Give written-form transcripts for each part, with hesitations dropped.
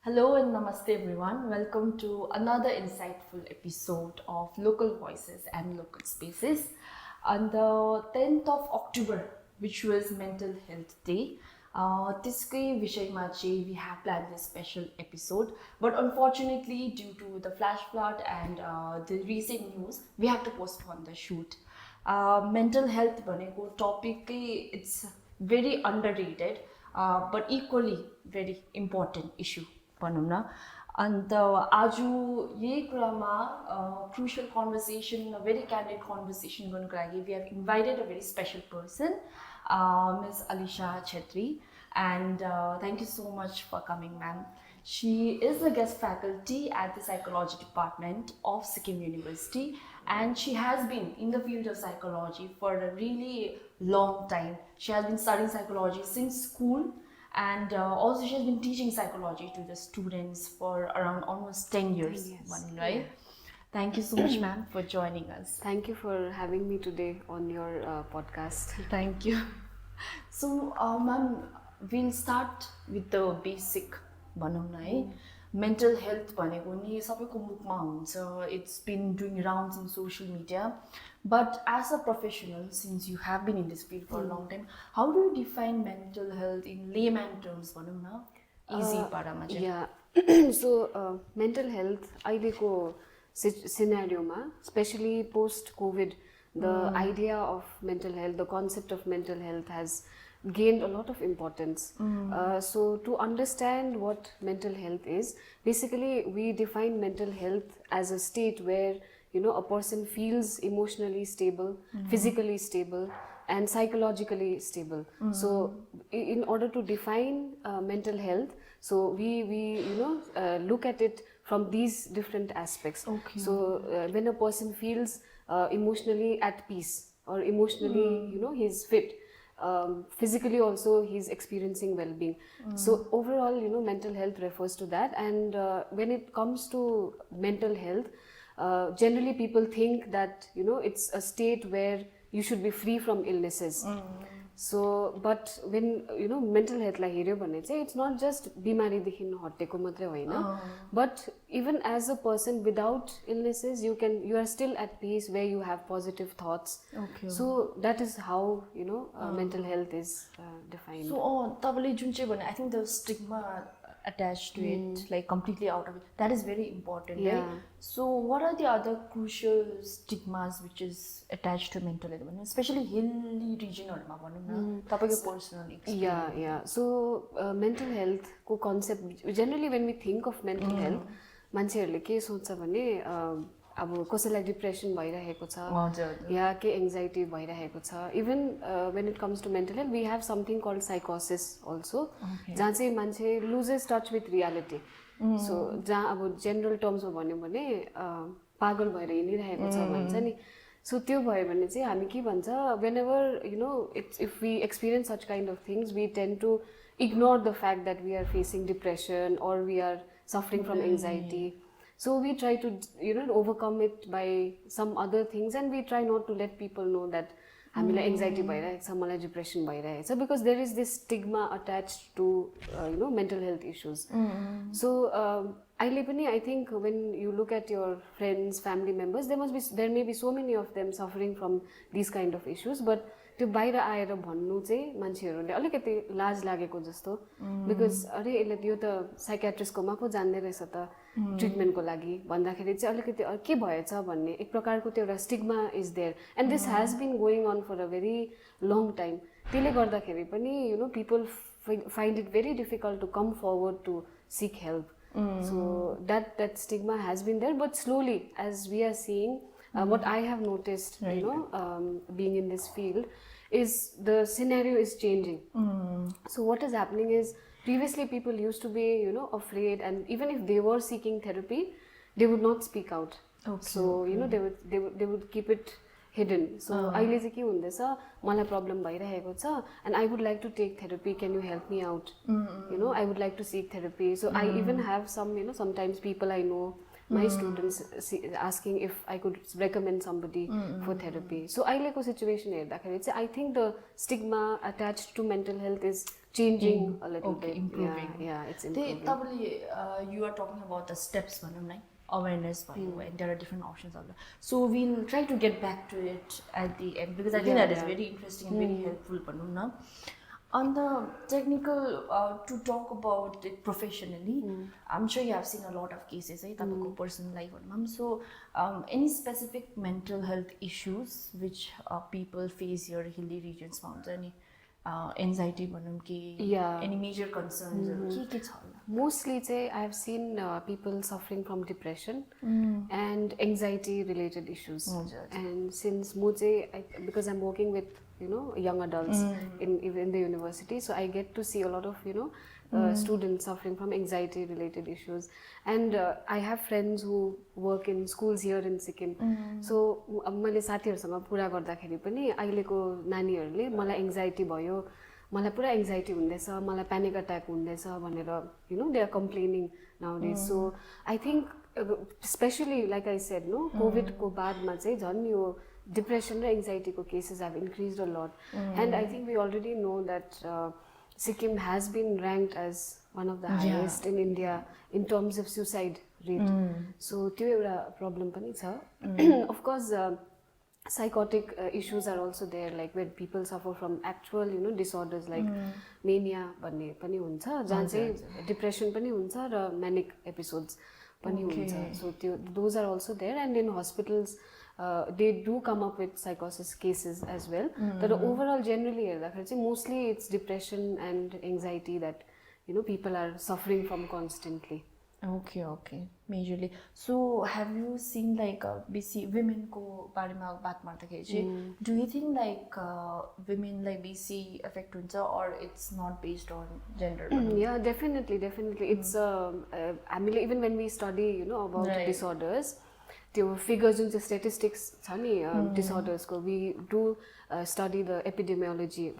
Hello and namaste everyone. Welcome to another insightful episode of Local Voices and Local Spaces. On the 10th of October, which was Mental Health Day, त्यसकै विषयमा चाहिँ we have planned this special episode, but unfortunately due to the flash flood and the recent news, we have to postpone the shoot. Mental health भनेको topic it's very underrated, but equally very important issue. भनौँ न अन्त आज यही कुरामा crucial conversation, a very candid conversation गर्नको लागि we have invited a very special person, Ms. Alisha Chettri, and thank you so much for coming, ma'am. She is a guest faculty at the psychology department of Sikkim University, and she has been in the field of psychology for a really long time. She has been studying psychology since school, and also she has been teaching psychology to the students for around almost 10 years. 10 years. Right? Yeah. Thank you so much, ma'am, for joining us. Thank you for having me today on your podcast. Thank you. So, ma'am, we'll start with the basic भनौँ न है. Mental health भनेको नि सबैको मुखमा हुन्छ. It's been doing rounds in social media. But as a professional, since you have been in this field for a long time, how do you define mental health in layman terms भनौँ न? Easy पारामा चाहिँ. Yeah. So, mental health अहिलेको scenario-मा, especially post-COVID, the idea of mental health, the concept of mental health has gained a lot of importance. So to understand what mental health is, basically we define mental health as a state where a person feels emotionally stable, physically stable, and psychologically stable. So in order to define mental health, so we look at it from these different aspects. Okay. So when a person feels emotionally at peace, or emotionally he's fit, physically also he's experiencing well-being. So overall mental health refers to that. And when it comes to mental health, generally people think that it's a state where you should be free from illnesses. So but when mental health like हेर्यो भने चाहिँ it's not just बिमारी देखि हटेको मात्रै होइन, but even as a person without illnesses you are still at peace, where you have positive thoughts. Okay. So that is how mental health is defined. So तपाईँले जुन चाहिँ भने I think the stigma attached to it, like completely out of it, that is very important. Yeah. Right? So what are the other crucial stigmas which is attached to mental health, especially hilly regionहरूमा भनौँ न, तपाईँको personal experience? Yeah. So mental health को concept, generally when we think of mental health, मान्छेहरूले के सोच्छ भने अब कसैलाई depression भइरहेको छ या के एङ्जाइटी भइरहेको छ. Even when it comes to mental health, we have something called psychosis also, जहाँ चाहिँ मान्छे loses touch with reality. So जहाँ अब general terms मा भन्यो भने पागल भएर हिँडिरहेको छ भन्छ नि. So त्यो भयो भने चाहिँ हामी के भन्छ, whenever if we experience such kind of things, we tend to ignore the fact that we are facing depression or we are suffering from anxiety. So we try to overcome it by some other things, and we try not to let people know that हामीलाई anxiety भइरहेको छ, मलाई depression भइरहेको छ, because there is this stigma attached to mental health issues. So अहिले पनि I think when you look at your friends, family members, there may be so many of them suffering from these kind of issues, but त्यो बाहिर आएर भन्नु चाहिँ मान्छेहरूले अलिकति लाज लागेको जस्तो, बिकज अरे यसले यो त साइकियाट्रिस्टकोमा पो जान्दै रहेछ त ट्रिटमेन्टको लागि भन्दाखेरि चाहिँ अलिकति के भएछ भन्ने एक प्रकारको त्यो एउटा stigma is there. And this has been going on for a very long time. त्यसले गर्दाखेरि पनि people find it very difficult to come forward to seek help. So that stigma has been there, but slowly as we are seeing, what I have noticed, being in this field, is the scenario is changing. So what is happening is, previously people used to be afraid, and even if they were seeking therapy, they would not speak out. Okay. So they would keep it hidden. So अहिले चाहिँ के हुँदैछ, मलाई problem भइरहेको छ and I would like to take therapy, can you help me out? I would like to seek therapy. So I even have some sometimes people I know my students asking if I could recommend somebody for therapy. So ahileको situation हेर्दाखेरि चाहिँ I think the stigma attached to mental health is changing a little bit. Improving. Yeah, it's improving. You are talking about the steps, awareness, and there are different options out there. So we'll try to get back to it at the end because I think that is very interesting and very helpful. On the technical, to talk about it professionally, I'm sure you have seen a lot of cases, personal life. So, any specific mental health issues which people face here in hilly regions, any anxiety, any major concerns? Mostly, I have seen people suffering from depression and anxiety-related issues. And since because I'm working with young adults in the university, so I get to see a lot of students suffering from anxiety-related issues. And I have friends who work in schools here in Sikkim. So मैले साथीहरुसँग कुरा गर्दाखेरि पनि अहिलेको नानीहरुले मलाई anxiety भयो, मलाई पुरा anxiety हुँदैछ, मलाई पैनिक अटैक हुँदैछ भनेर they are complaining nowadays. So I think especially like I said COVID को बादमा चाहिँ झन् यो depression and anxiety cases have increased a lot. And I think we already know that Sikkim has been ranked as one of the highest in India in terms of suicide rate. So त्यो एउटा problem पनि छ. Of course psychotic issues are also there, like when people suffer from actual disorders like mania भन्ने पनि हुन्छ, जहाँ चाहिँ depression पनि हुन्छ र manic episodes पनि हुन्छ. So those are also there, and in hospitals they do come up with psychosis cases as well. But overall, generally, mostly it's depression and anxiety that people are suffering from constantly. Okay, majorly. So have you seen like BC women ko barema baat marthakheri do you think like women like BC affect huncha or it's not based on gender? Yeah, definitely. It's even when we study about disorders, the figures in the statistics disorders ko, we do study the epidemiology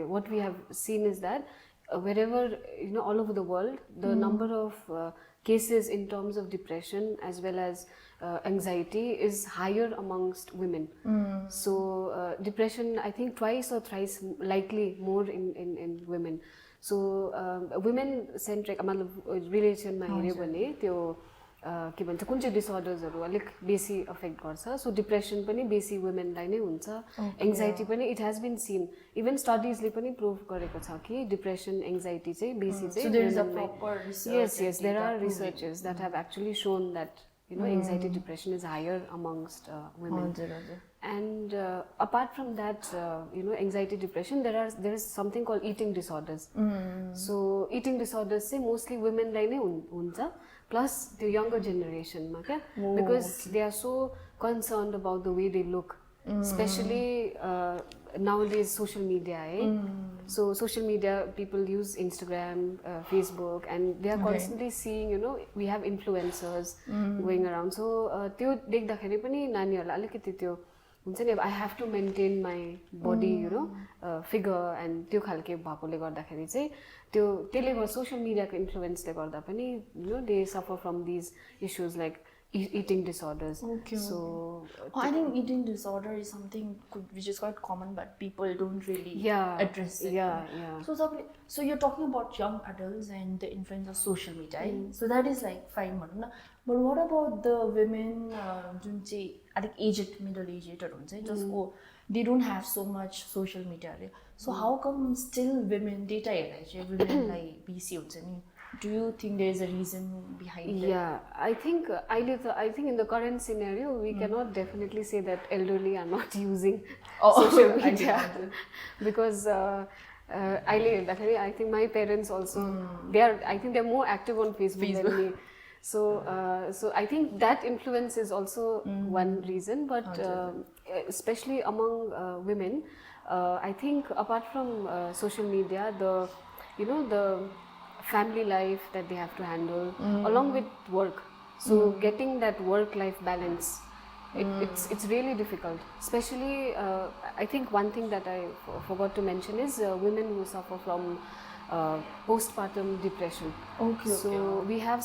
what we have seen is that wherever all over the world, the number of cases in terms of depression as well as anxiety is higher amongst women. So depression, I think twice or thrice likely more in women. So women centric relation ma हेर्यो भने त्यो के भन्छ कुन चाहिँ डिसअर्डर्सहरु अलिक बेसी affect गर्छ. सो डिप्रेसन पनि बेसी वुमेनलाई नै हुन्छ, एंजाइटी पनि इट हैज बीन सीन, इभन स्टडीजले पनि प्रूभ गरेको छ कि डिप्रेसन एंजाइटी चाहिँ बेसी चाहिँ. So there is a proper research. Yes, there are researchers that have actually shown that anxiety depression is higher amongst women. And apart from that anxiety depression, there is something called eating disorders. So eating disorders say mostly women lai नै हुन्छ, plus the younger generation because they are so concerned about the way they look, especially nowadays social media. So social media, people use Instagram, Facebook, and they are constantly seeing we have influencers going around. So त्यो देख्दाखेरि पनि नानीहरुलाई अलिकति त्यो हुन्छ नि, I have to maintain my body figure, and त्यो खालके भएकोले गर्दाखेरि चाहिँ त्यसले गर्दा सोशल मिडियाको इन्फ्लुएन्सले गर्दा पनि they suffer from these issues like eating disorders. So I think eating disorder is something which is quite common, but people don't really address it. So you're talking about young adults and the influence of social media. So that is like fine, but what about the women जुन चाहिँ अलिक aged, middle aged हुन्छ, they don't have so much social media. So how come still women data women like BC हुन्छ नि? Do you think there is a reason behind that? Yeah, I think in the current scenario we cannot definitely say that elderly are not using social media because I think my parents also I think they're more active on Facebook than me. So I think that influence is also one reason, but especially among women, I think apart from social media, the family life that they have to handle along with work. So getting that work-life balance, it's really difficult. Especially, I think one thing that I forgot to mention is women who suffer from postpartum depression. So we have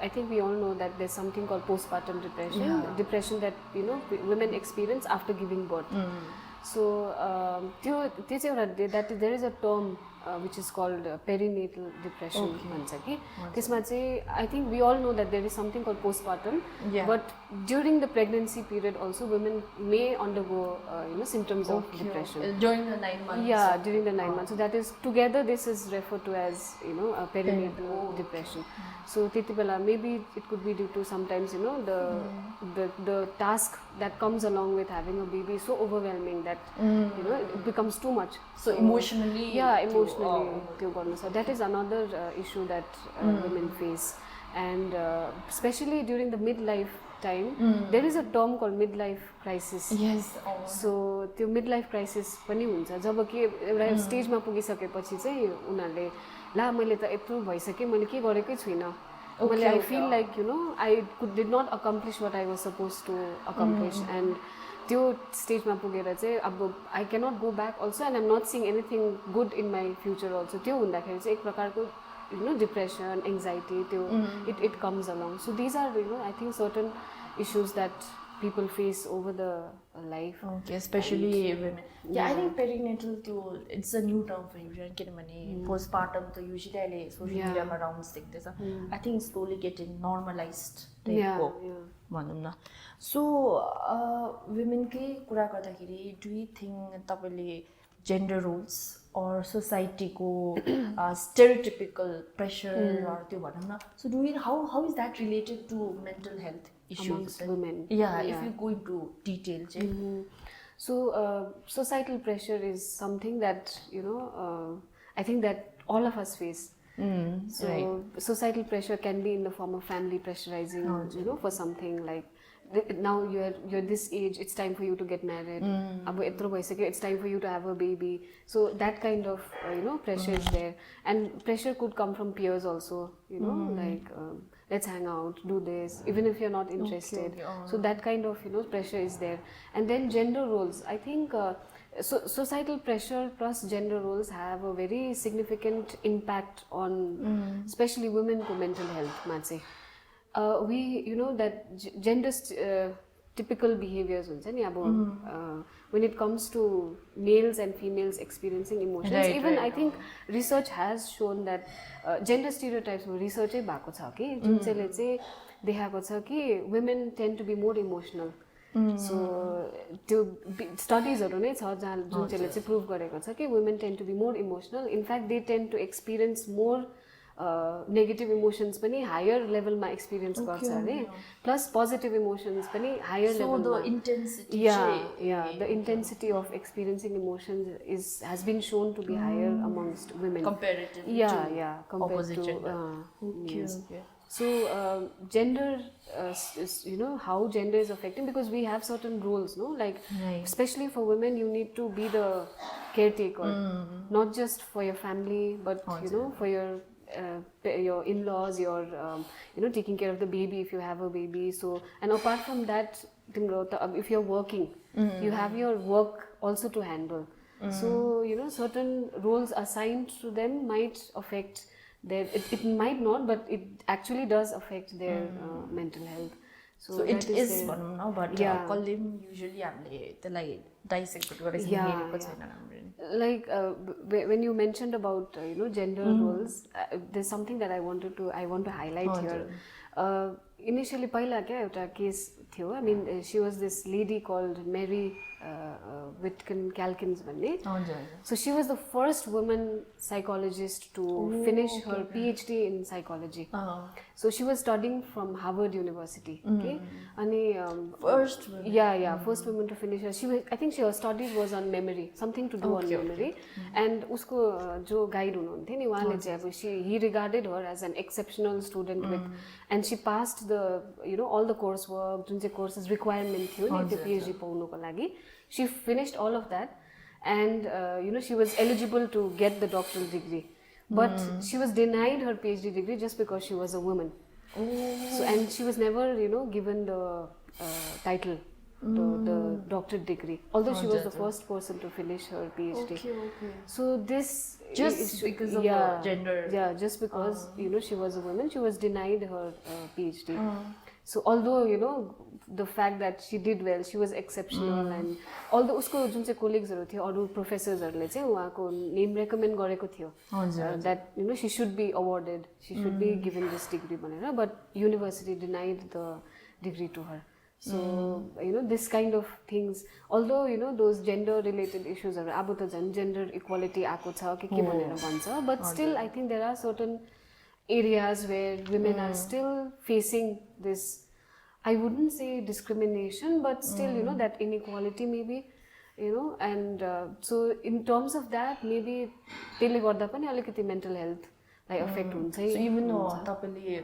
I think we all know that there's something called postpartum depression, depression that women experience after giving birth. So there is a term which is called perinatal depression. I think we all know that there is something called postpartum, but during the pregnancy period also women may undergo symptoms of depression during the 9 months. Yeah, during the 9 months. So that is together this is referred to as a perinatal depression. So titibala, maybe it could be due to sometimes the task that comes along with having a baby is so overwhelming that it becomes too much. So emotionally, so that is another issue that women face, and especially during the midlife time, there is a term called midlife crisis. Yes. So the midlife crisis pani huncha jab ke एउटा स्टेजमा पुगिसकेपछि चाहिँ उनीहरुले ला मैले त यत्रो भइसके मैले के गरेकै छुइनँ मैले I feel like I did not accomplish what I was supposed to accomplish, and त्यो स्टेजमा पुगेर चाहिँ अब I cannot go back also, and I'm not seeing anything good in my future also. त्यो हुँदाखेरि चाहिँ एक प्रकारको depression, anxiety, it comes along. So these are I think certain issues that people face over the life. Okay, especially women. Yeah, I think perinatal it's a new term for everyone. Postpartum to usually social media around this. I think it's slowly getting normalized. So women ke kura garदाखेरि do you think तपाईले gender roles or society ko stereotypical pressure or त्यो भनौं न, so do you how is that related to mental health issues amongst women? Yeah, if you go into detail. So societal pressure is something that I think that all of us face. So societal pressure can be in the form of family pressurizing for something like now you're this age, it's time for you to get married, it's time for you to have a baby. So that kind of pressure is there, and pressure could come from peers also, like let's hang out, do this, even if you're not interested. So that kind of pressure is there. And then gender roles, I think societal pressure plus gender roles have a very significant impact on especially women's mental health. We that gender typical behaviors when it comes to males and females experiencing emotions, even I think research has shown that gender stereotypes research bhako cha ke jun chaile chai dekhako cha ki women tend to be more emotional. So studies haru nai cha jun chaile chai prove gareko cha ki women tend to be more emotional. In fact, they tend to experience more negative emotions pani higher level ma experience garcha hare, plus positive emotions pani higher level. So the intensity the intensity of experiencing emotions has been shown to be higher amongst women comparatively compared opposite to gender. So gender is how gender is affecting, because we have certain roles, like especially for women you need to be the caretaker, not just for your family but for your in-laws, your taking care of the baby if you have a baby. So, and apart from that, if you're working, you have your work also to handle. So certain roles assigned to them might affect their it might not, but it actually does affect their mental health. So it is one now, but usually like dissect like when you mentioned about gender roles, there's something that I want to highlight here. Initially paila kya euta case थियो, I mean she was this lady called Mary Whiton Calkins भन्ने. So she was the first woman psychologist to finish her PhD in psychology. So she was studying from Harvard University. Okay, and first woman. First woman to finish her. I think her studies was on memory, something to do on memory. And usko jo guide हुनुहुन्थ्यो नि उहाँले चाहिँ अब he regarded her as an exceptional student with, and she passed the all the coursework, जुन चाहिँ courses requirement थियो नि त्यो PhD पाउनको लागि. She finished all of that, and she was eligible to get the doctoral degree, but she was denied her PhD degree just because she was a woman. So, and she was never given the title the doctorate degree, although she was the first person to finish her PhD. Okay. So this just because of gender. Yeah, just because she was a woman, she was denied her PhD. So although the fact that she did well, she was exceptional, and although usko jun चाहिँ colleagues haru थियो, अरु professors हरुले चाहिँ उहाँको name recommend गरेको थियो that she should be awarded, she should be given this degree भनेर, but university denied the degree to her. So this kind of things, although those gender related issues are अब त झन् gender equality आएको छ के भनेर भन्छ, but still I think there are certain areas where women are still facing this, I wouldn't say discrimination, but still that inequality maybe, and so in terms of that maybe त्यसले गर्दा पनि अलिकति mental health लाई affect हुन्छ. So even though तपाईँले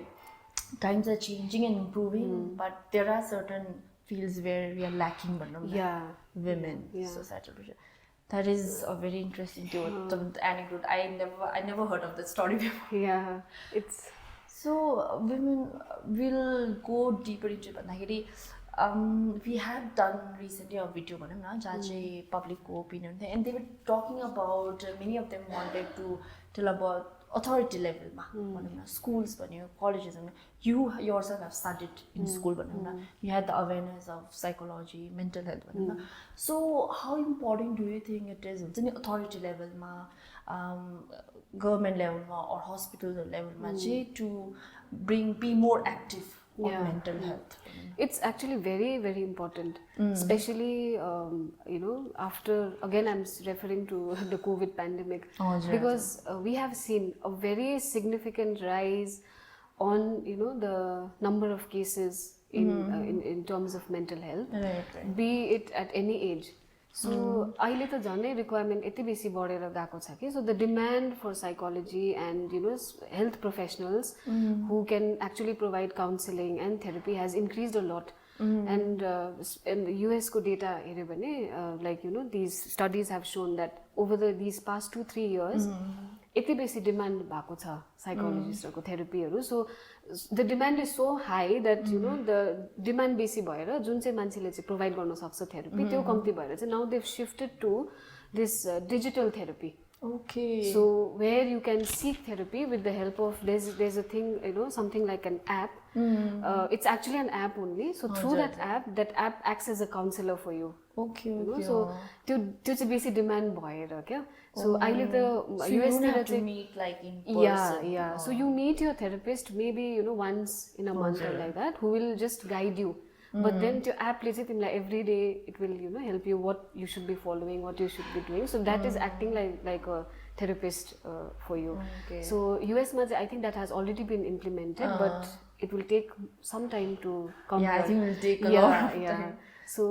times are changing and improving, but there are certain fields where we are lacking women, societal pressure. That is a very interesting anecdote. I never heard of that story before. Yeah, it's so women will go deeper into it. We had done recently a video on public opinion, and they were talking about many of them wanted to tell about authority level schools, colleges. You yourself have studied in school, you had the awareness of psychology, mental health. So how important do you think it is in the authority level, government level or hospital level to be more active on mental health? It's actually very, very important, especially after, again I'm referring to the COVID pandemic, because we have seen a very significant rise on the number of cases in terms of mental health, be it at any age. So अहिले त झनै requirement यति बेसी बढेर गएको छ कि, so the demand for psychology and health professionals who can actually provide counseling and therapy has increased a lot. And US ko data हेर्यो भने like these studies have shown that over these past 2-3 years यति बेसी demand भएको छ psychologistहरुको therapyहरु. So the demand is so high that the demand बेसी भएर जुन चाहिँ मान्छेले चाहिँ provide गर्न सक्छ therapy त्यो कम्ती भएर चाहिँ now they've shifted to this digital therapy. Okay. So where you can seek therapy with the help of there's a thing something like an app. It's actually an app only. So through that app acts as a counselor for you. Okay. So त्यो चाहिँ बेसी demand भएर क्या. So अहिले त US तिर चाहिँ meet like in person. Yeah. So you meet your therapist maybe once in a month or like that, who will just guide you. But then त्यो एपले चाहिँ तिमीलाई every day it will help you what you should be following, what you should be doing. So that is acting like a therapist for you. Okay. So US मा चाहिँ I think that has already been implemented, but it will take some time to come. Yeah, I think it will take a lot of time. So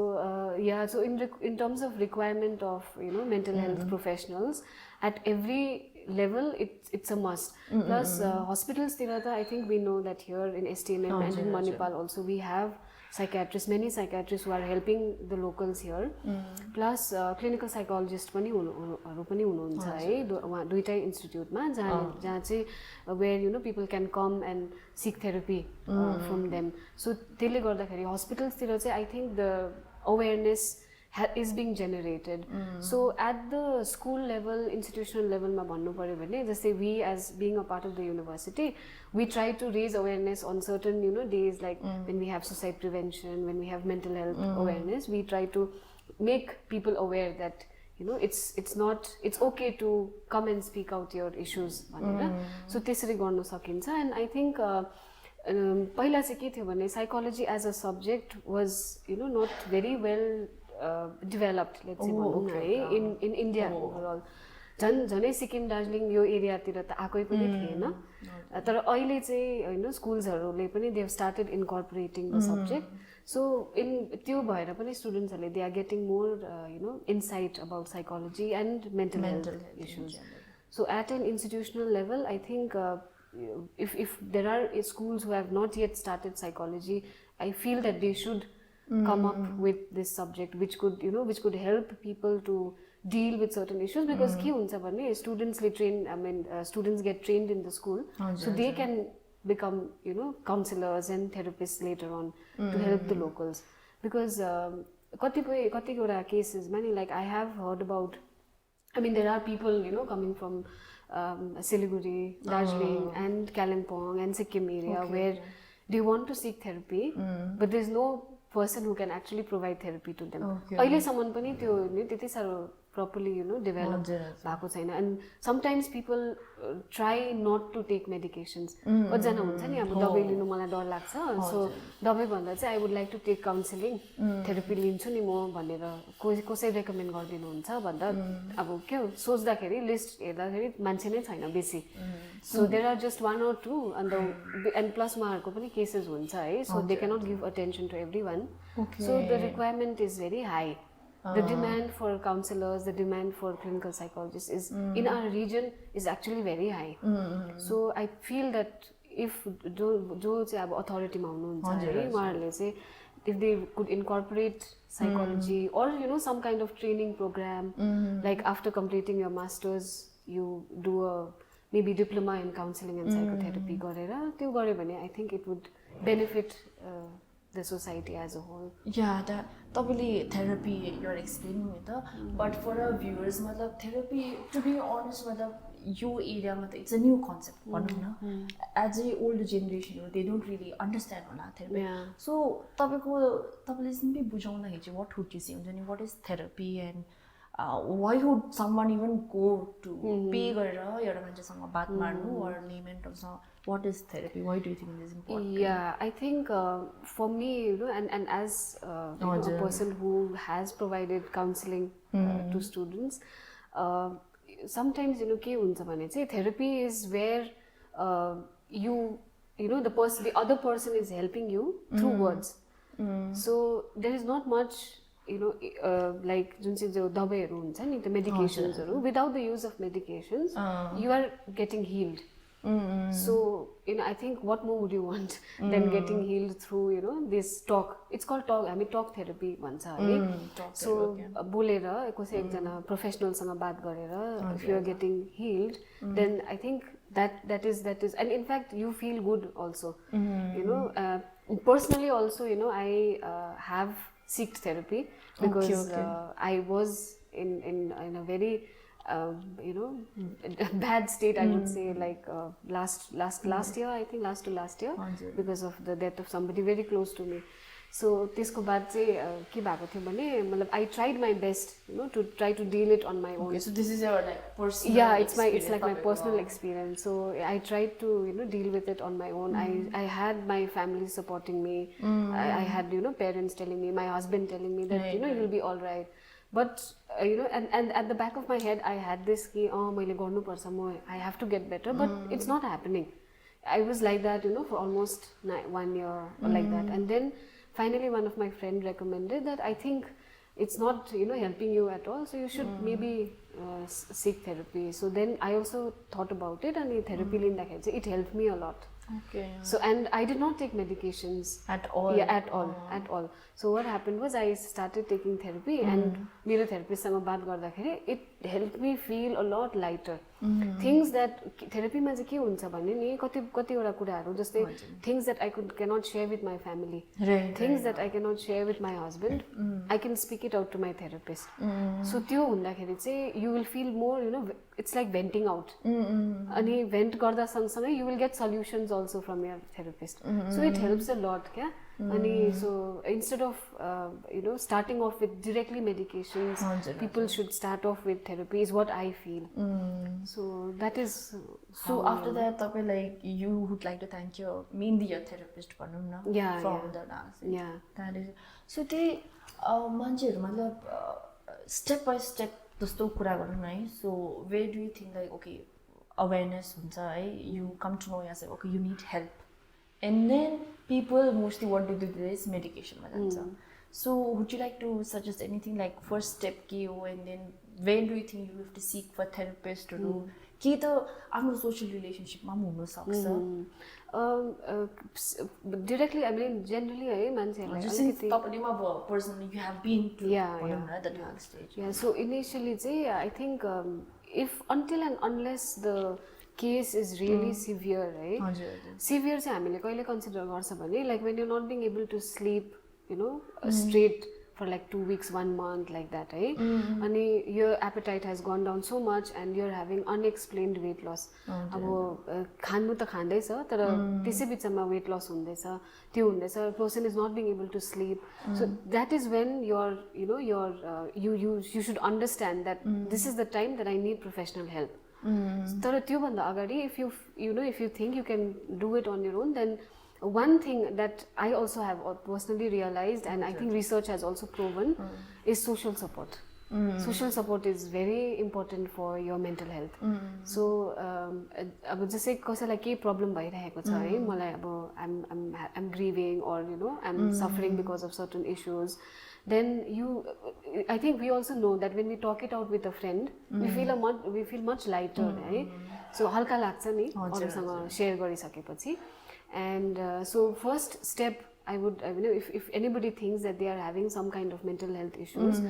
so in terms of requirement of mental health professionals at every level, it's a must. Plus hospitals tirata, I think we know that here in STNM and in Manipal also we have many psychiatrists who are helping the locals here. Plus clinical psychologist पनि हुनुहुन्छ है दुईटै इन्स्टिट्युटमा जहाँ चाहिँ where people can come and seek therapy from them. So त्यसले गर्दाखेरि hospitals तिर चाहिँ I think the awareness is being generated. So at the school level, institutional level मा भन्नु पर्यो भने जस्तै we as being a part of the university, we try to raise awareness on certain days like when we have suicide prevention, when we have mental health awareness, we try to make people aware that it's okay to come and speak out your issues भनेर. So त्यसरी गर्न सकिन्छ. And I think पहिला चाहिँ के थियो भने psychology as a subject was not very well developed, let's say भनौं न in India overall. झनै सिक्किम दार्जिलिङ यो एरियातिर त आकै पनि थिएन, तर अहिले चाहिँ स्कुल्सहरुले पनि they have started incorporating the subject. So in त्यो भएर पनि स्टुडेन्ट्सहरुले they are getting more insight about psychology and mental health issues. So at an institutional level, I think if there are schools who have not yet started psychology, I feel that they should come up with this subject which could help people to deal with certain issues, because के हुन्छ भने students get trained in the school, so they can become counselors and therapists later on to help the locals. Because कतिवटा केसेसमा नि like I have heard about I mean, there are people, you know, coming from Siliguri, Darjeeling, and Kalimpong, and Sikkim area where they want to seek therapy, but there's no person who can actually provide therapy to them. अहिले सम्म पनि त्यो नि त्यति साह्रो properly, you know, develop भएको छैन. And sometimes people try not to take medications. कतिजना हुन्छ नि अब दबाई लिनु मलाई डर लाग्छ, so दबाई भन्दा चाहिँ I would like to take counseling, therapy लिन्छु नि म भनेर कसै recommend गरिदिनुहुन्छ भन्दा अब के हो सोच्दाखेरि लिस्ट हेर्दाखेरि मान्छे नै छैन बेसी. So there are just one or two and plus उहाँहरूको पनि cases हुन्छ है, so they cannot give attention to everyone. So the requirement is very high. The demand for counselors, the demand for clinical psychologists is in our region is actually very high. So I feel that if जो चाहिँ अब अथोरिटीमा हुनुहुन्छ है उहाँहरूले चाहिँ if they could incorporate psychology or you know some kind of training program, like after completing your masters you do a maybe diploma in counseling and psychotherapy गरेर त्यो गर्यो भने I think it would benefit the society as a whole. Yeah, that probably therapy you're explaining it, but for our viewers, मतलब therapy, to be honest, मतलब यो area में it's a new concept, as a older generation, they don't really understand होला therapy. So तपाईँले simply बुझाउँदाखेरि चाहिँ what would you say? What is therapy and why would someone even go to pay गरेर एउटा मान्छेसँग बात मार्नु or layman terms? What is therapy? Why do you think it is important? Yeah, I think for me, you know, and as you know, a person who has provided counseling to students, sometimes you know, के हुन्छ भने चाहिँ therapy is where you know the other person is helping you through words. So there is not much, you know, like जुन चाहिँ जो दबाईहरू हुन्छ नि the medications without the use of medications you are getting healed. So you know I think what more would you want than getting healed through you know this talk. It's called talk. I mean talk therapy भन्छ है. So बोलेर कसै एकजना professional सँग बात गरेर if you are getting healed then I think that is and in fact you feel good also. You know personally also you know I have seeked therapy because I was in a very you know bad state I would say like last year I think last to last year because of the death of somebody very close to me. So त्यसको बाद चाहिँ के भएको थियो भने मतलब I tried my best you know to try to deal it on my own. Okay, so this is your like personal it's like my personal experience. So I tried to you know deal with it on my own. I had my family supporting me. I had you know parents telling me, my husband telling me that you know you'll be all right. But you know and at the back of my head I had this कि मैले गर्नुपर्छ म I have to get better but it's not happening. I was like that you know for almost 1 year or like that, and then finally one of my friend recommended that I think it's not you know helping you at all, so you should maybe seek therapy. So then I also thought about it and therapy लिँदाखेरि चाहिँ it helped me a lot. Okay. So and I did not take medications at all. Yeah, at all. So what happened was I started taking therapy and मेरो therapist सँग बात गर्दाखेरि it helped me feel a lot lighter. Things that therapy मा चाहिँ के हुन्छ भने नि कतिवटा कुराहरू जस्तै things that I cannot share with my family, things that I cannot share with my husband, I can speak it out to my therapist. So त्यो हुँदाखेरि चाहिँ you will feel more you know it's like venting out. अनि vent गर्दा सँगसँगै you will get solutions also from your therapist. So it helps a lot क्या. अनि so instead of you know starting off with directly medications, people should start off with therapy is what I feel. So that is so after that तपाईं like you would like to thank your mainly your therapist भनौं न from the last. That is so त्यही मान्छेहरु मतलब step by step जस्तो कुरा गरौँ न है. So where do you think like okay awareness हुन्छ है, you come to know yourself, okay you need help, and then people mostly want to do this medication मा जान्छ. So would you like to suggest anything like first step के हो, and then when do you think you have to seek for therapist to do कि त आफ्नो social relationship मा हुन सक्छ? Directly I mean generally है मान्छेहरुलाई अलिकति तपाईले अब personally you have been to the dark stage. So initially चाहिँ I think if until and unless the case is really severe, right? Severe चाहिँ हामीले कहिले consider गर्छ भने like when you're not being able to sleep straight for like 2 weeks, 1 month, like that, right? And your appetite has gone down so much and you're having unexplained weight loss. अब खानु त खाँदैछ तर त्यसै बिचमा weight loss हुँदैछ, त्यो हुँदैछ, person is not being able to sleep. So that is when you should understand that this is the time that I need professional help. तर त्यो भन्दा अगाडि if you think you can do it on your own, then one thing that I also have personally realized, and I think research has also proven, is social support. Social support is very important for your mental health. So अब जस्तै कसैलाई केही problem भइरहेको छ है, मलाई अब I'm grieving, or I'm suffering because of certain issues, then I think we also know that when we talk it out with a friend, we feel much lighter, right? So हल्का लाग्छ नि अरूसँग share गरिसकेपछि. And so first step, I would if anybody thinks that they are having some kind of mental health issues,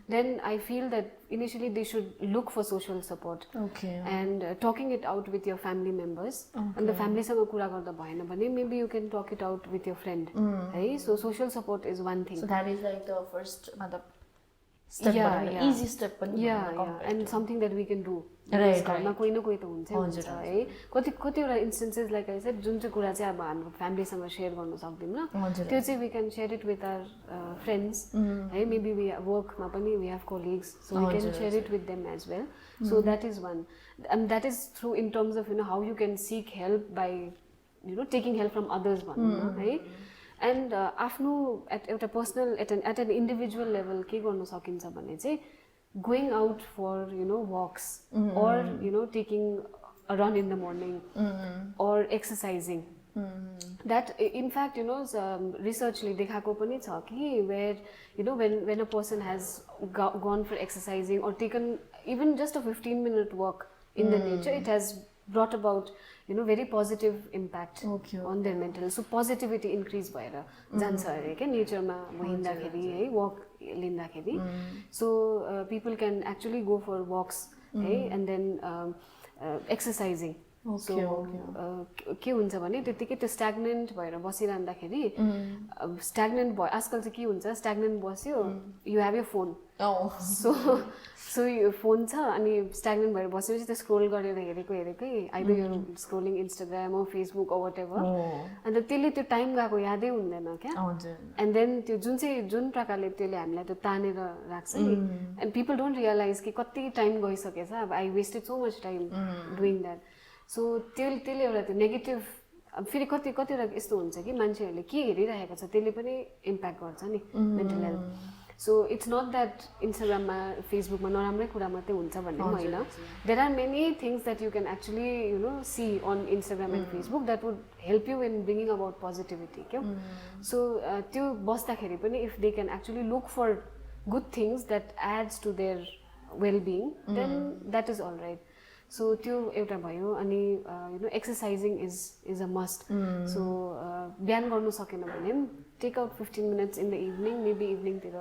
then I feel that initially they should look for social support. And talking it out with your family members. And the family सँग कुरा गर्दा भएन भने maybe you can talk it out with your friend, right? So social support is one thing. So that is like the first step, easy step, and something that we can do. घरमा कोही न कोही त हुन्छ है. कतिवटा instances, like I said, जुन चाहिँ कुरा चाहिँ अब हाम्रो फ्यामिलीसँग शेयर गर्न सक्दैनौँ, त्यो चाहिँ we can share it with our friends, है. Maybe we workमा पनि we have colleagues, so we can share it with them as well. So that is one, and that is through in terms of how you can seek help by taking help from others, है. And आफ्नो at a personal, at an individual level के गर्न सकिन्छ भने चाहिँ going out for walks, or taking a run in the morning, or exercising. That in fact research ले देखाएको पनि छ कि where when a person has gone for exercising or taken even just a 15-minute walk in the nature, it has brought about very positive impact on their mental health. So positivity increase भएर जान्छ अरे के नेचरमा हिँड्दाखेरि है, walk लिँदाखेरि. So people can actually go for walks, है, and then exercising. So के हुन्छ भने त्यतिकै त्यो stagnant भएर बसिरहँदाखेरि stagnant भयो आजकल चाहिँ के हुन्छ, stagnant बस्यो, you have your phone. So yo phone छ अनि stagnant भएर बसेपछि त्यो scroll गरेर हेरेकै either you're scrolling Instagram or Facebook or whatever, अन्त त्यसले त्यो टाइम गएको यादै हुँदैन क्या. And then त्यो जुन प्रकारले त्यसले हामीलाई त्यो तानेर राख्छ नि, and people don't realize कि कति टाइम गइसकेछ, अब I wasted so much time doing that. So त्यसले एउटा त्यो नेगेटिभ, फेरि कतिवटा यस्तो हुन्छ कि मान्छेहरूले के हेरिरहेको छ त्यसले पनि इम्प्याक्ट गर्छ नि mental health. So it's not that Instagramमा Facebookमा नराम्रै कुरा मात्रै हुन्छ भन्ने होइन. There are many things that you can actually see on Instagram and Facebook that would help you in bringing about positivity. So त्यो बस्दाखेरि पनि if they can actually look for good things that adds to their well-being, then that is all right. So त्यो एउटा भयो. अनि exercising is a must. So बिहान गर्नु सकेन भने take out 15 minutes in the evening, maybe evening तिर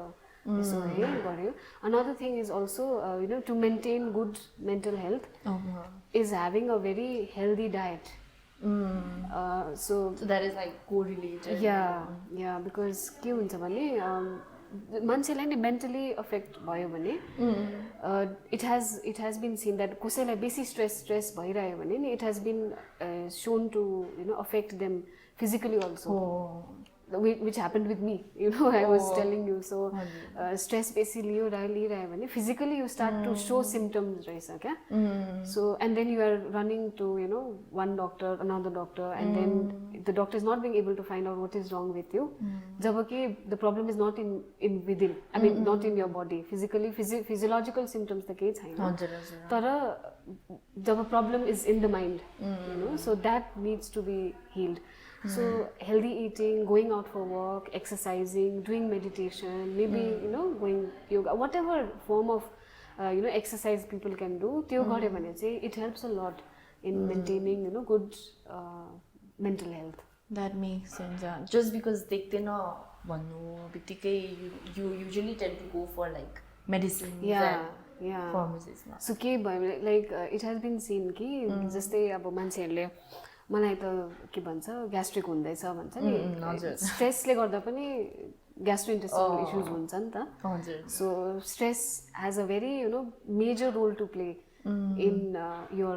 यसो है गर्यो. Another thing is also to maintain good mental health is having a very healthy diet. So that is like correlated. Yeah, because के हुन्छ भने मान्छेलाई नि mentally affect भयो भने it has been seen that कसैलाई बेसी stress भइरह्यो भने नि it has been shown to affect them physically also. Which happened with me, I was telling you. So stress बेसी लिइरह्यो भने physically you start to show symptoms रहेछ क्या. So and then you are running to one doctor, another doctor, and then the doctor is not being able to find out what is wrong with you. जबकि the problem is not in within, I mean not in your body. Physically physiological symptoms त केही छैन, तर जब problem is in the mind, so that needs to be healed. So healthy eating, going out for walk, exercising, doing meditation, maybe going yoga, whatever form of exercise people can do, त्यो गर्यो भने चाहिँ it helps a lot in maintaining good mental health. That makes sense. Just because देख्दैन भन्नु बित्तिकै you usually tend to go for like medicines and pharmacies. So के भयो like it has been seen कि जस्तै अब मान्छेहरूले मलाई त के भन्छ ग्यास्ट्रिक हुँदैछ भन्छ नि स्ट्रेसले गर्दा पनि ग्यास्ट्रोइन्टेस्टाइनल इश्यूज हुन्छ नि त so stress has a very major role to play in your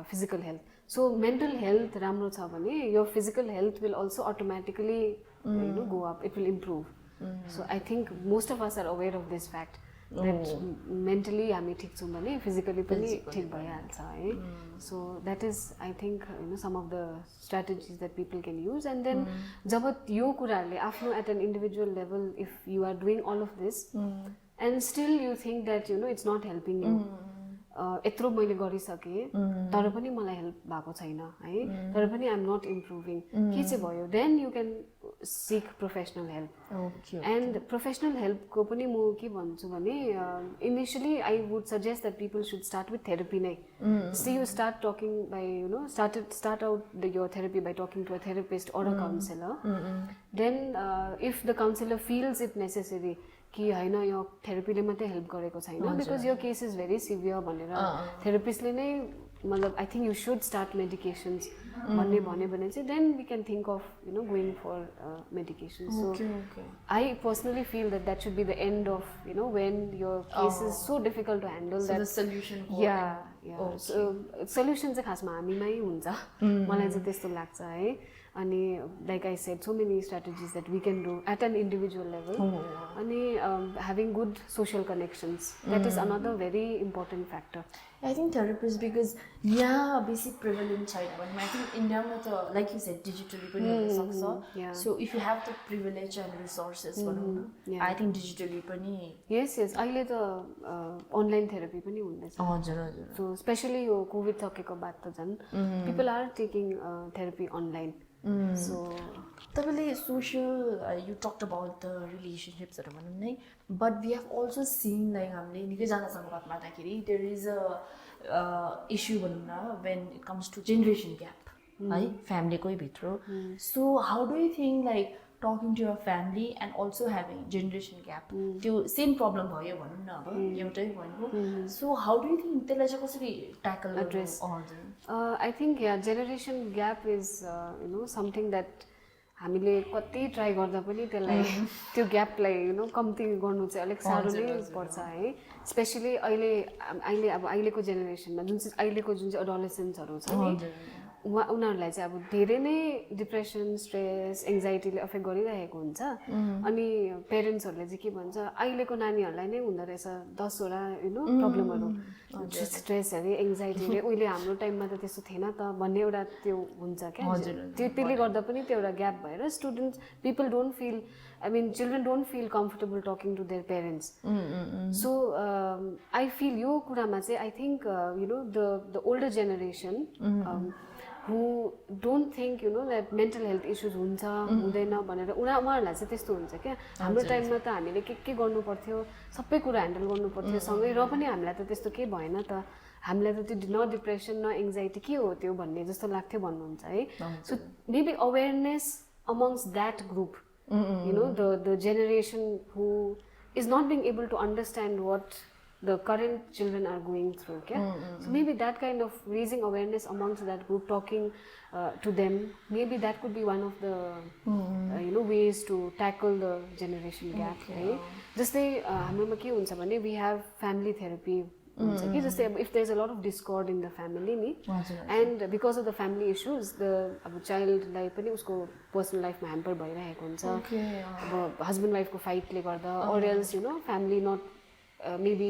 physical health so mental health राम्रो छ भने your physical health will also automatically go up, it will improve. So I think most of us are aware of this fact that mentally हामी ठिक छौँ भने physically पनि ठिक भइहाल्छ है so that is I think some of the strategies that people can use and then जब यो कुराहरूले आफ्नो at an individual level if you are doing all of this and still you think that it's not helping you यत्रो मैले गरिसकेँ तर पनि मलाई help भएको छैन है तर पनि आइ एम नट इम्प्रुभिङ के चाहिँ भयो then you can seek professional help and professional हेल्पको पनि म के भन्छु भने initially I would suggest that people should start with therapy नै जस्तै you start talking by start out your therapy by talking to a therapist or a counsellor then if the counsellor feels it necessary कि होइन यो थेरापीले मात्रै help गरेको छैन because यो केस इज भेरी सिभियर भनेर थेरापिस्टले नै मतलब I think you should start medications भन्ने भन्यो भने चाहिँ then we can think of going for medication so I personally feel that that should be the end of when your case is so difficult to handle that solution चाहिँ खासमा हामीमै हुन्छ मलाई चाहिँ त्यस्तो लाग्छ है अनि like I said so many strategies that we can do at an individual level अनि having good social connections that is another very important factor. I think therapists because yeah basic prevalent छैन भने I think इन्डियामा त like you said digitally पनि हुन सक्छ so if you have the privilege and resources भनौँ न I think digitally पनि yes अहिले त online therapy पनि हुँदैछ हजुर हजुर so especially यो कोभिड सकेको बाद त झन् people are taking therapy online so तपाईँले social you talked about the relationships भनौँ नै but we have also seen like हामीले निकैजनासँग बात मार्दाखेरि there is a issue भनौँ न when it comes to generation gap है फ्यामिलीकै भित्र so how do you think like talking to your family and also having generation gap त्यो same problem भयो भनौँ न अब एउटै भएको so how do you think त्यसलाई चाहिँ कसरी tackle address I think generation gap is something that हामीले कति ट्राई गर्दा पनि त्यसलाई त्यो ग्यापलाई कम्ती गर्नु चाहिँ अलिक साह्रो नै पर्छ है स्पेसली अहिलेको जेनेरेसनमा जुन चाहिँ अहिलेको जुन चाहिँ एडोलेसेन्ट्सहरू छ उनीहरूलाई चाहिँ अब धेरै नै डिप्रेसन स्ट्रेस एङ्जाइटीले अफेक्ट गरिरहेको हुन्छ अनि पेरेन्ट्सहरूले चाहिँ के भन्छ अहिलेको नानीहरूलाई नै हुँदो रहेछ 10वटा प्रब्लमहरू स्ट्रेस अरे एङ्जाइटीले उहिले हाम्रो टाइममा त त्यस्तो थिएन त भन्ने एउटा त्यो हुन्छ क्या त्यसले गर्दा पनि त्यो एउटा ग्याप भएर students people don't feel I mean children don't feel comfortable talking to their parents so I feel यो कुरामा चाहिँ I think the older generation who don't think that mental health issues हुन्छ हुँदैन भनेर उनीहरूलाई चाहिँ त्यस्तो हुन्छ क्या हाम्रो टाइममा त हामीले के गर्नु पर्थ्यो सबै कुरा ह्यान्डल गर्नु पर्थ्यो सँगै र पनि हामीलाई त त्यस्तो केही भएन त हामीलाई त त्यो न डिप्रेसन न एङ्जाइटी के हो त्यो भन्ने जस्तो लाग्थ्यो भन्नुहुन्छ है so maybe awareness amongst that group the generation who is not being able to understand what the current children are going through so maybe that kind of raising awareness amongst that group talking to them maybe that could be one of the ways to tackle the generation gap जस्तै हाम्रोमा के हुन्छ भने we have family therapy हुन्छ कि जस्तै अब if there is a lot of discord in the family नि and because of the family issues the अब चाइल्डलाई पनि उसको पर्सनल लाइफमा ह्याम्पर भइरहेको हुन्छ अब हस्बेन्ड वाइफको फाइटले गर्दा or else family not maybe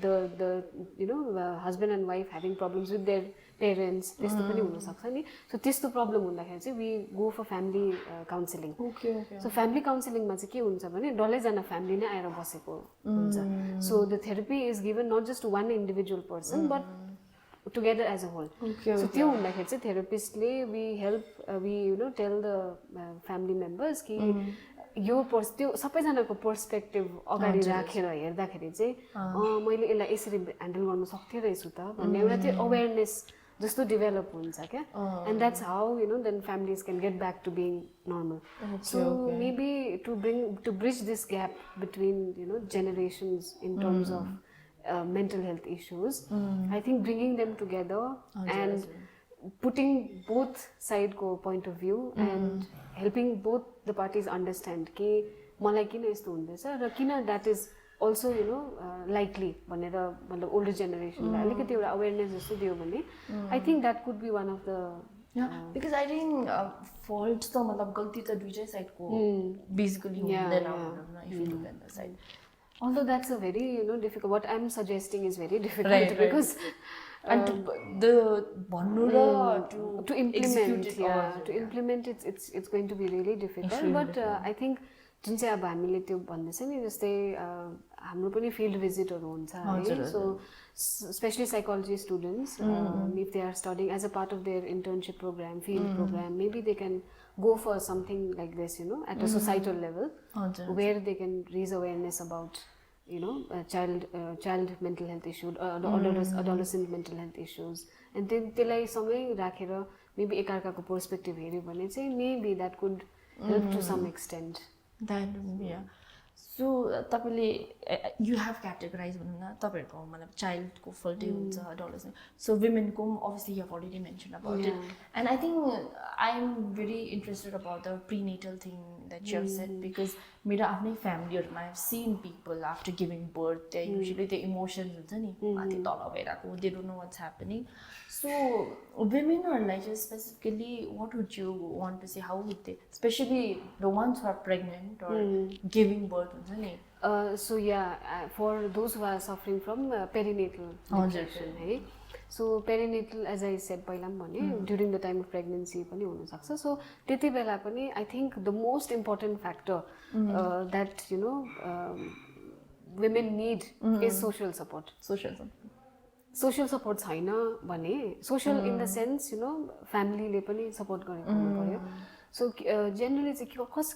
the husband and wife having problems with their parents त्यस्तो पनि हुन सक्छ नि सो त्यस्तो प्रब्लम हुँदाखेरि चाहिँ we go for family counseling so family counseling मा चाहिँ के हुन्छ भने डल्लैजना फ्यामिली नै आएर बसेको हुन्छ so the therapy is given not just to one individual person but together as a whole so त्यो हुँदाखेरि चाहिँ थेरापिस्टले we tell the family members कि यो त्यो सबैजनाको पर्सपेक्टिभ अगाडि राखेर हेर्दाखेरि चाहिँ मैले यसलाई यसरी ह्यान्डल गर्न सक्थेँ रहेछु त भन्ने एउटा त्यो अवेरनेस जस्तो डेभलप हुन्छ क्या and that's how then families can get back to being normal so maybe to bridge this gap between generations in terms of mental health issues I think bringing them together and putting both side ko point of view and helping both the parties understand कि मलाई किन यस्तो हुँदैछ र किन that is also likely भनेर मतलब older generation लाई अलिकति एउटा awareness जस्तो दियो भने I think that could be one of the because I think fault त मतलब गल्ती त दुईटै side को basically हुँदैन if you look at the side. Although that's a very difficult, what I'm suggesting is very difficult because and the भन्नु र to implement to implement it's going to be really difficult but I think जुन चाहिँ अब हामीले त्यो भन्दैछ नि जस्तै हाम्रो पनि field visitहरू हुन्छ है so especially psychology students if they are studying as a part of their internship program field program maybe they can go for something like this at a societal level where they can raise awareness about child mental health issues adolescent mental health issues and then त्यसलाई सँगै राखेर maybe एकार्काको perspective हेर्यो भने चाहिँ maybe that could help to some extent. That so तपाईले you have categorized भनौँ न तपाईहरुको मतलब child को faulty हुन्छ adolescent so women को obviously you have already mentioned about it and I think I'm very interested about the prenatal thing that you have said because मेरो आफ्नै फ्यामिलीहरुमा I have seen people after giving birth they usually the emotions हुन्छ नि माथि तल भइराको they don't know what's happening so women are like specifically what would you want to say how would they especially the ones who are pregnant or giving birth हुन्छ नि so for those who are suffering from perinatal depression है so perinatal as I said पहिला पनि भने during the time of pregnancy पनि हुन सक्छ so त्यति बेला पनि I think the most important factor that women need is social support छैन भने social in the sense family ले पनि support गरेको हुनु पर्यो so generally चाहिँ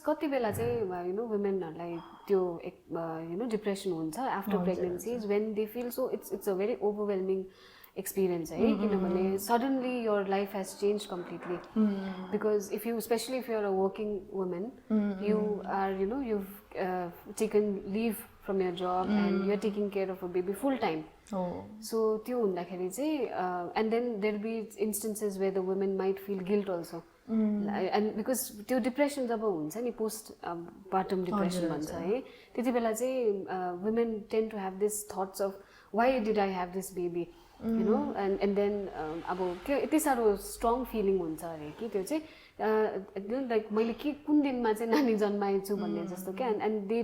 कति बेला चाहिँ womenहरुलाई त्यो depression हुन्छ after pregnancies when they feel so it's a very overwhelming experience है किनभने suddenly your life has changed completely because especially if you're a working woman you are you've taken leave from your job and you're taking care of a baby full time so त्यो हुँदाखेरि चाहिँ and then there'll be instances where the women might feel guilt also and because त्यो depression जब हुन्छ नि post partum depression भन्छ है त्यति बेला चाहिँ women tend to have this thoughts of why did I have this baby and then अब के यति साह्रो strong feeling हुन्छ अरे कि त्यो चाहिँ like मैले के कुन दिनमा चाहिँ नानी जन्माएछु भन्ने जस्तो क्या and they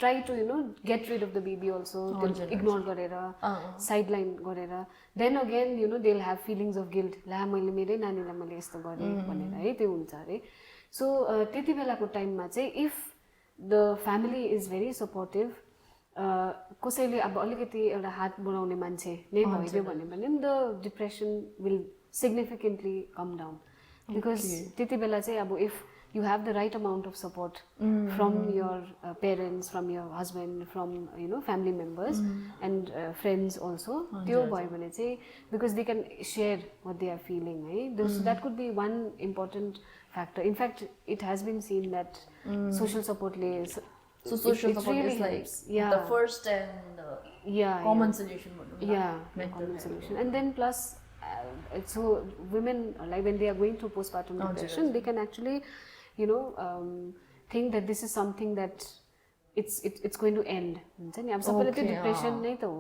try to get rid of the baby also ignore गरेर sideline गरेर then again they'll have feelings of guilt ला मैले मेरै नानीलाई मैले यस्तो गरे भनेर है त्यो हुन्छ अरे so त्यति बेलाको टाइममा चाहिँ if the family is very supportive कसैले अब अलिकति एउटा हात बढाउने मान्छे नै भइदियो भने the depression will significantly come down because त्यति बेला चाहिँ अब if you have the right amount of support from your parents from your husband from family members and friends also त्यो भयो भने चाहिँ because they can share what they are feeling है that could be one important factor in fact it has been seen that social support lays so social support really is like the first and common solution common solution and then plus so women like when they are going through postpartum depression they can actually think that this is something that it's going to end हुन्छ नि अब सबैले त्यो depression नै त हो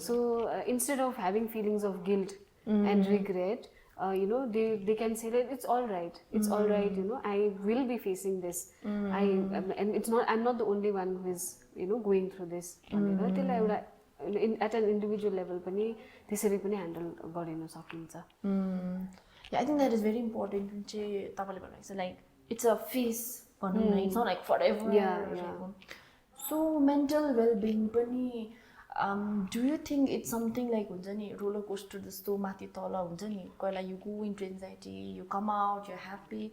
so instead of having feelings of guilt and regret they can say that it's all right I will be facing this and I'm not the only one who is going through this त्यसलाई एउटा at an individual level पनि त्यसरी पनि handle गरिन सकिन्छ I think that is very important जुन चाहिँ तपाईले भन्नुहुन्छ like it's a phase भनौँ न it's not like forever so mental well-being पनि do you think it's something like हुन्छ नि roller coaster जस्तो माथि तल हुन्छ नि कहिला you go into anxiety you come out you're happy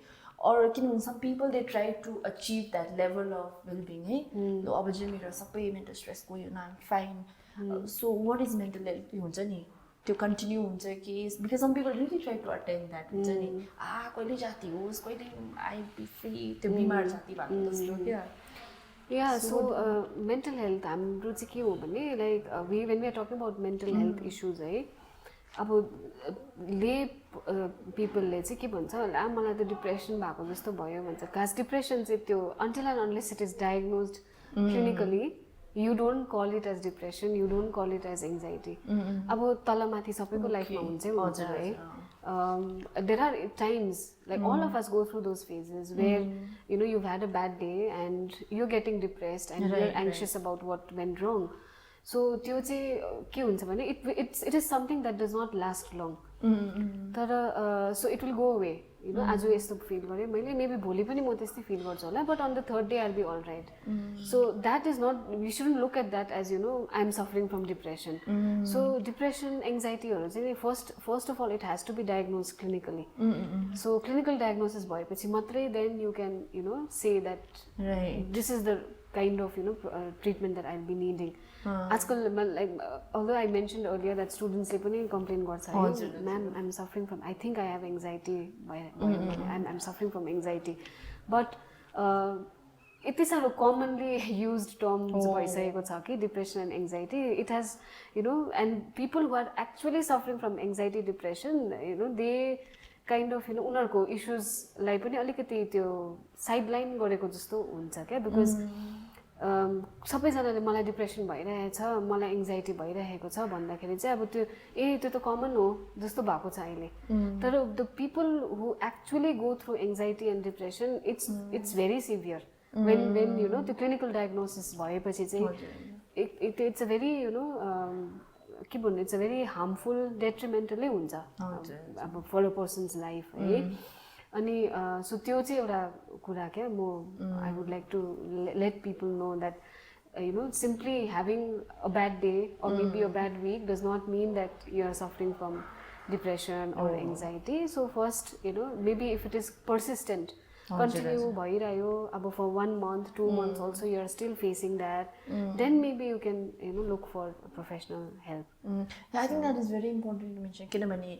or किनभने some people they try to achieve that level of well-being है लो अब चाहिँ मेरो सबै mental stress गयो न I'm fine so what is mental health हुन्छ नि त्यो कन्टिन्यू हुन्छ कि because some people really try to attain that हुन्छ नि कहिले जाति होस् कहिले I be free त्यो बिमार जाति भएको जस्तो क्या so mental health हाम्रो चाहिँ के हो भने like when we are talking about mental health issues है अब ले पिपलले चाहिँ के भन्छ होला मलाई त डिप्रेसन भएको जस्तो भयो भन्छ खास डिप्रेसन चाहिँ त्यो until end unless it is diagnosed clinically you don't call it as depression, you don't call it as anxiety. अब तलमाथि सबैको लाइफमा हुन्छ है there are times like all of us go through those phases where you know you've had a bad day and you're getting depressed and you're anxious about what went wrong. So त्यो चाहिँ के हुन्छ भने it is something that does not last long. तर so it will go away. You know, आज यस्तो fill गरेँ मैले मेबी भोलि पनि म त्यस्तै फिल गर्छु होला but on the third day I be all right so that is not we shouldn't look at that as you know I am suffering from depression so depression एङ्जाइटीहरू चाहिँ first of all it has to be diagnose clinically so clinical diagnosis भएपछि मात्रै then you can you know say that this is the kind of treatment that I'll be needing. आजकल like although I mentioned earlier that students ले पनि complain गर्छ है ma'am I'm suffering from I think I have anxiety I'm suffering from anxiety but यति साह्रो commonly used terms भइसकेको छ कि depression and anxiety it has you know and people who are actually suffering from anxiety depression you know they kind of you know उनीहरूको issues लाई पनि अलिकति त्यो sideline गरेको जस्तो हुन्छ क्या because सबैजनाले मलाई डिप्रेसन भइरहेछ मलाई एङ्जाइटी भइरहेको छ भन्दाखेरि चाहिँ अब त्यो त्यो त कमन हो जस्तो भएको छ अहिले तर the people who actually go through anxiety end depression it's very severe when you know the clinical diagnosis भएपछि चाहिँ it's a very you know के भन्नु it's a very harmful detrimental हुन्छ अब for a person's life है अनि सो त्यो चाहिँ एउटा कुरा क्या म I would like to let people know that you know simply having a bad day or maybe a bad week does not mean that you are suffering from depression or anxiety so first you know maybe if it is persistent continue भइरह्यो अब for 1 month 2 months also you are still facing that then maybe you can you know look for professional help. I think that is very important to mention किनभने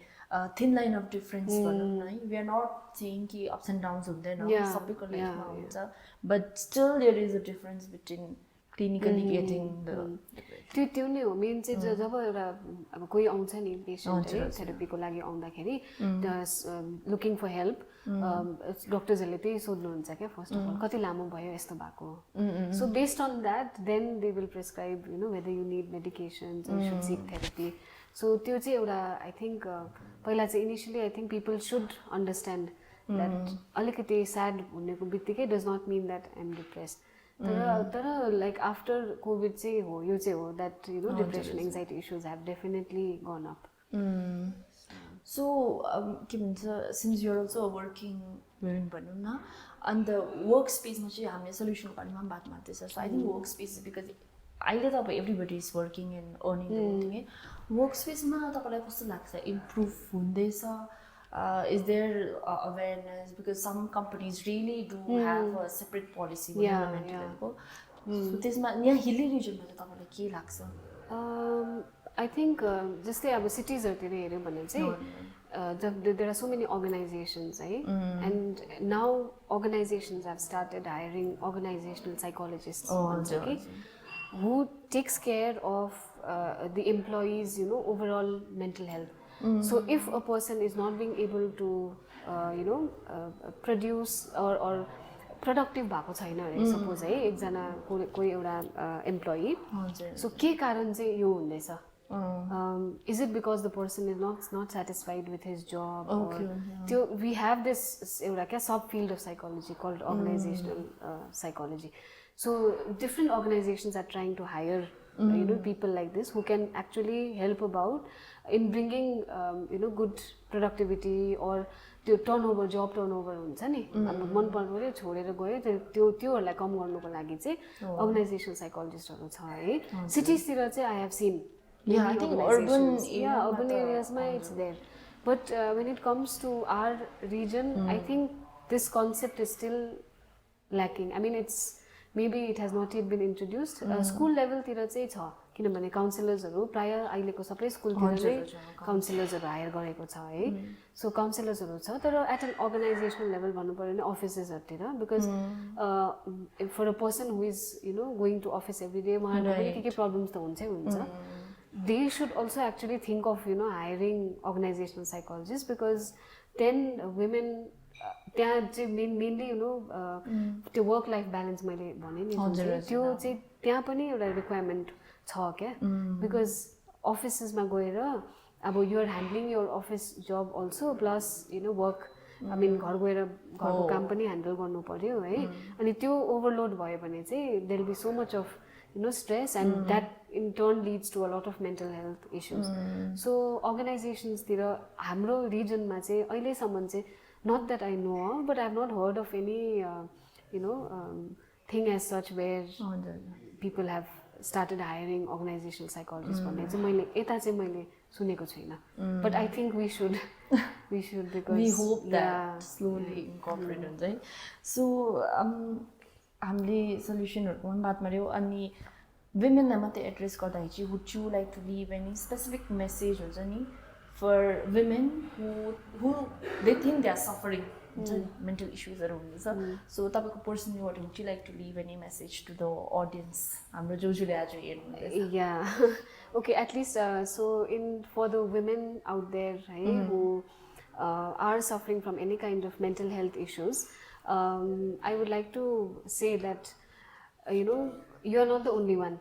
thin line of difference भनौँ न we are not saying कि ups and downs हुँदैन सबैको लाइफमा हुन्छ but still there is a difference between clinically getting the त्यो नै हो मेन चाहिँ जब एउटा अब कोही आउँछ नि पेसेन्ट है थेरापीको लागि आउँदाखेरि लुकिङ फर हेल्प डक्टर्सहरूले त्यही सोध्नुहुन्छ क्या फर्स्ट अफ अल कति लामो भयो यस्तो भएको so based on that then they will prescribe you know whether you need medications you should seek therapy so त्यो चाहिँ एउटा आई थिङ्क पहिला चाहिँ initially I think people should understand that अलिकति स्याड हुनेको बित्तिकै does not mean that I am depressed तर like after COVID चाहिँ हो यो चाहिँ हो that you know depression anxiety issues have definitely gone up so के भन्छ since you're also working women भनौँ न अन्त वर्क स्पेसमा चाहिँ हामीले सल्युसनको बारेमा पनि बात मार्दैछ so I think work space because अहिले त अब everybody is working and earning है वर्क स्पेसमा तपाईँलाई कस्तो लाग्छ इम्प्रुभ हुँदैछ is there awareness because some companies really do have a separate policy for mental health so त्यसमा यहाँ हिल्ली रिजनमा चाहिँ तपाईँलाई के लाग्छ आई थिङ्क जस्तै अब सिटिजहरूतिर हेऱ्यो भने चाहिँ there are so many organizations है and now organizations have started hiring organizational psychologists भन्छ कि who takes care of the employees you know overall mental health. So if a person is not being able to you know produce or productive भएको छैन अरे suppose है एकजना कोही एउटा employee सो के कारण चाहिँ यो हुँदैछ is it because the person is not satisfied with his job त्यो we have this एउटा क्या सब field of psychology called organizational psychology so different organizations are trying to hire you know people like this who can actually help about in bringing you know good productivity or त्यो turnover जब turnover हुन्छ नि अब मन पर्यो छोडेर गयो त्योहरूलाई कम गर्नुको लागि चाहिँ अर्गनाइजेसनल साइकोलोजिस्टहरू छ है सिटिजतिर चाहिँ I have seen urban areasमा it's there but when it comes to our region I think this concept is still lacking I mean it's maybe it has not yet been introduced school level तिर चाहिँ छ किनभने काउन्सिलर्सहरू प्राय अहिलेको सबै स्कुलतिर चाहिँ काउन्सिलर्सहरू higher गरेको छ है सो काउन्सिलर्सहरू छ तर एट एन अर्गनाइजेसनल लेभल भन्नु पऱ्यो भने अफिसेसहरूतिर because for a person who is you know going to office every day उहाँहरूको पनि के प्रब्लम्स त हुन्छै हुन्छ they should also actually think of hiring organizational psychologists, because then women त्यहाँ चाहिँ mainly त्यो वर्क लाइफ ब्यालेन्स मैले भने नि त्यो चाहिँ त्यहाँ पनि एउटा रिक्वायरमेन्ट छ क्या, बिकज अफिसेसमा गएर अब युआर ह्यान्डलिङ योर अफिस जब अल्सो प्लस वर्क आई मिन घर गएर घरको काम पनि ह्यान्डल गर्नु पर्यो है, अनि त्यो ओभरलोड भयो भने चाहिँ there will be so much of stress, and that in turn leads to a lot of mental health issues. So organizations-तिर हाम्रो रिजनमा चाहिँ अहिलेसम्म चाहिँ not that I know of, but I have not heard of any thing as such where people have started hiring organizational psychologists भन्ने चाहिँ मैले यता चाहिँ मैले सुनेको छैन, but I think we should because we hope that slowly incorporate हुन्छ है. So हामीले सल्युसनहरुको पनि बात मार्यौ, अनि womenलाई मात्रै एड्रेस गर्दाखेरि चाहिँ would you like to leave any specific message हुन्छ नि for women who they think they are suffering mental issues around. So तपाईको personally what would you like to leave any message to the audience हाम्रो जोजोले आज हेर्नुहुँदैछ? Yeah. Okay, at least so for the women out there who are suffering from any kind of mental health issues, I would like to say that you are not the only one.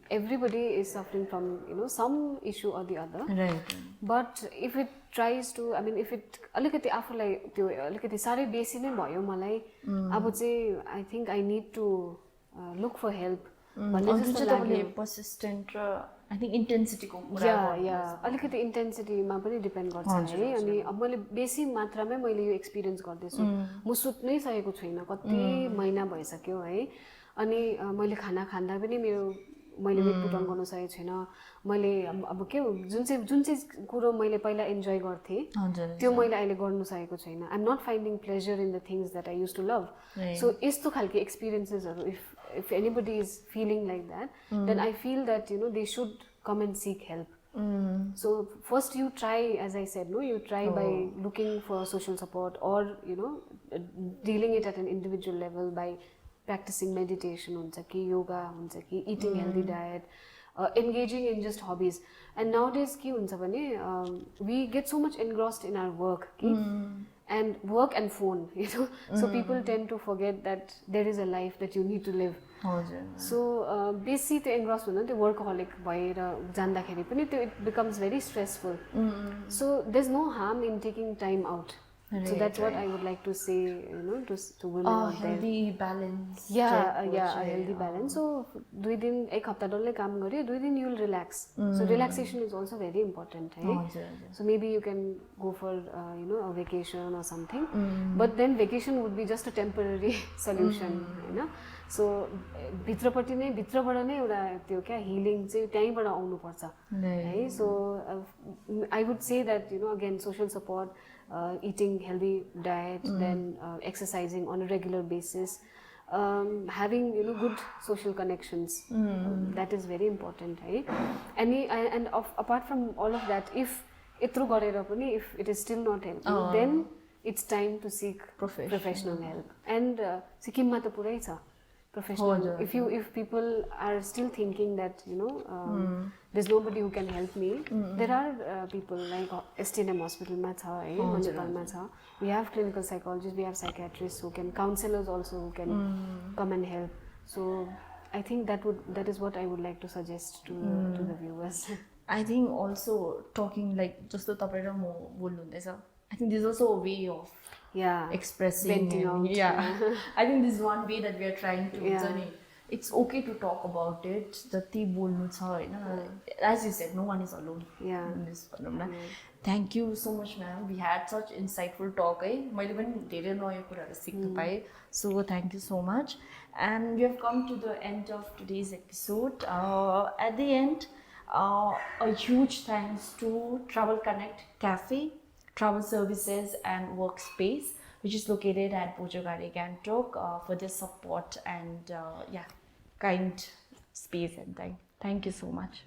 Everybody is suffering from some issue or the other. Right. But if it tries to, I mean, if it अलिकति आफूलाई त्यो अलिकति साह्रै बेसी नै भयो मलाई, अब चाहिँ I think I need to look for help भन्ने जस्तो लाग्यो. Persistent raw I think intensity को कुरा गर्नु. अलिकति इन्टेन्सिटीमा पनि डिपेन्ड गर्छ है. अनि अब मैले बेसी मात्रामै मैले यो एक्सपिरियन्स गर्दैछु, म सुत्नै सकेको छुइनँ, कति महिना भइसक्यो है. अनि मैले खाना खाँदा पनि मैले वेट पुट अन गर्न सकेको छैन. मैले अब के हो जुन चाहिँ कुरो मैले पहिला इन्जोय गर्थेँ त्यो मैले अहिले गर्नु सकेको छैन. I am not finding pleasure in the things that I use to love. So यस्तो खालके एक्सपिरियन्सेसहरू if anybody is feeling like that, then I feel that they should come and seek help. So first you try, as I said, you try by looking for social support, or dealing it at an individual level by practicing meditation huncha ki yoga huncha ki eating healthy diet, engaging in just hobbies. And nowadays ke huncha bhane we get so much engrossed in our work and work and phone, so people tend to forget that there is a life that you need to live. So बेसी त्यो engrossed हुँदा त्यो workaholic भएर जाँदाखेरि पनि त्यो it becomes very stressful. So there's no harm in taking time out. So that's what I would like to say, to women out there. Healthy balance. Yeah, a healthy balance. So 2 दिन एक हप्ता डल्लै काम गर्यो, 2 दिन you'll relax. So relaxation is also very important, right? So maybe you can go for a vacation or something. But then vacation would be just a temporary solution, So भित्रबाट नै एउटा त्यो क्या healing चाहिँ त्यहीँबाट आउनु पर्छ है. So I would say that again social support, eating healthy diet, then exercising on a regular basis, having good social connections, that is very important, right? And apart from all of that, if itru garera pani if it is still not helping, then it's time to seek professional help. And Sikkim ma ta purai cha professional. If people are still thinking that there's nobody who can help me, there are people like STNM hospital ma cha hai, Manipal ma cha. We have clinical psychologists, we have psychiatrists who can, counselors also who can come and help. So I think that is what I would like to suggest to the viewers. I think also talking like just the tapai ra mo bolnu hundaisa, I think this is also a way of expressing, venting out. I think this is one way that we are trying to it's okay to talk about it. Jati bolnu cha haina, as you said, no one is alone in this problem. Thank you so much, ma'am. We had such insightful talk. मैले पनि धेरै नयाँ कुराहरू सिक्न पाएँ. So thank you so much. And we have come to the end of today's episode. At the end, a huge thanks to Travel Connect Cafe, Travel Services and Workspace, which is located at Bojogari, Gangtok, for their support and kind space and time. Thank you so much.